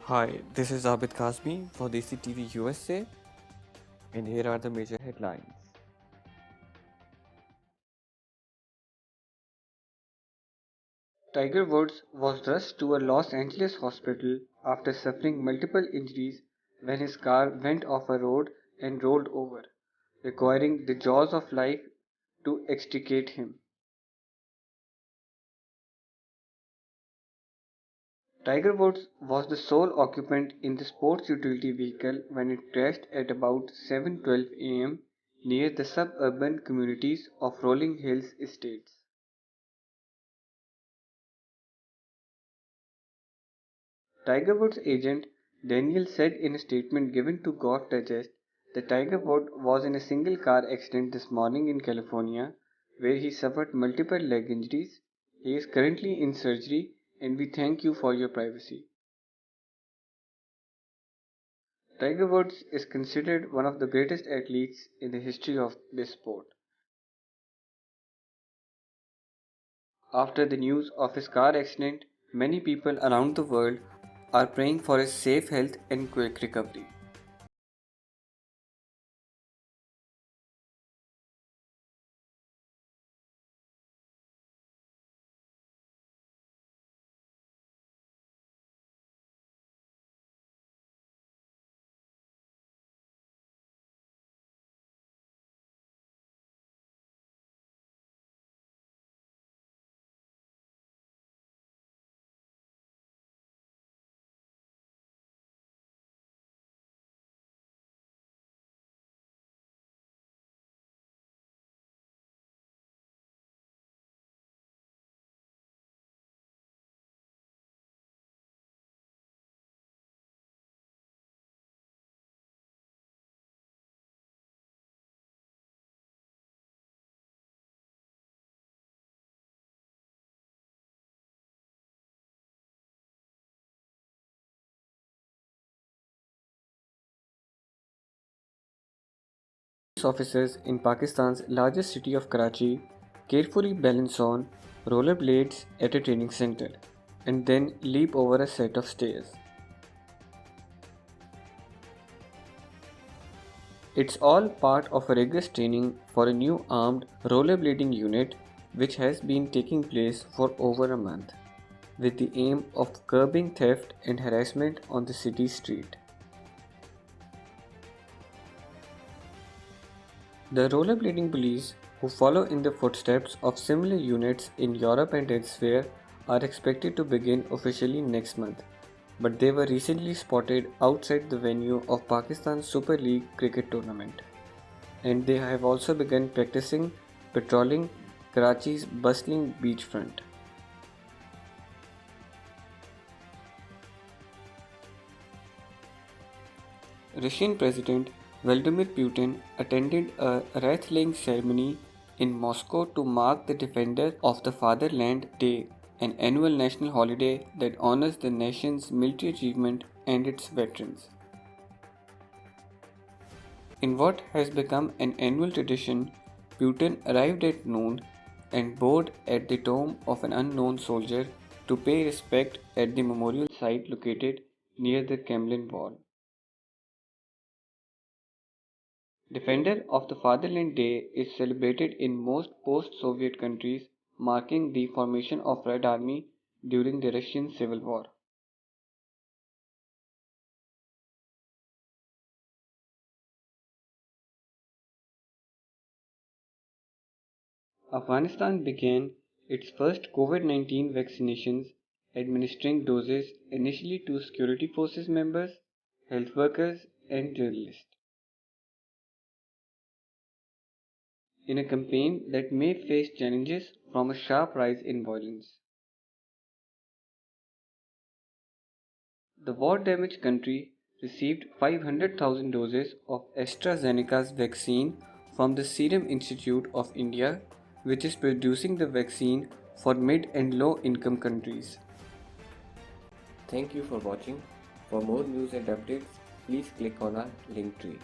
Hi, this is Abid Kazmi for the CTV USA, and here are the major headlines. Tiger Woods was rushed to a Los Angeles hospital after suffering multiple injuries when his car went off a road and rolled over, requiring the jaws of life to extricate him. Tiger Woods was the sole occupant in the sports utility vehicle when it crashed at about 7:12 a.m. near the suburban communities of Rolling Hills Estates. Tiger Woods' agent Daniel said in a statement given to Golf Digest that Tiger Woods was in a single car accident this morning in California where he suffered multiple leg injuries. He is currently in surgery and we thank you for your privacy. Tiger Woods is considered one of the greatest athletes in the history of this sport. After the news of his car accident, many people around the world are praying for his safe health and quick recovery. Police officers in Pakistan's largest city of Karachi carefully balance on rollerblades at a training center and then leap over a set of stairs. It's all part of a rigorous training for a new armed rollerblading unit which has been taking place for over a month, with the aim of curbing theft and harassment on the city street. The rollerblading police, who follow in the footsteps of similar units in Europe and elsewhere, are expected to begin officially next month, but they were recently spotted outside the venue of Pakistan's Super League cricket tournament, and they have also begun practicing patrolling Karachi's bustling beachfront. Russian President Vladimir Putin attended a wreath laying ceremony in Moscow to mark the Defender of the Fatherland Day, an annual national holiday that honors the nation's military achievement and its veterans. In what has become an annual tradition, Putin arrived at noon and bowed at the tomb of an unknown soldier to pay respect at the memorial site located near the Kremlin Wall. Defender of the Fatherland Day is celebrated in most post-Soviet countries, marking the formation of Red Army during the Russian Civil War. Afghanistan began its first COVID-19 vaccinations, administering doses initially to security forces members, health workers, and journalists, in a campaign that may face challenges from a sharp rise in violence. The war-damaged country received 500,000 doses of AstraZeneca's vaccine from the Serum Institute of India, which is producing the vaccine for mid and low-income countries. Thank you for watching. For more news and updates, please click on our link tree.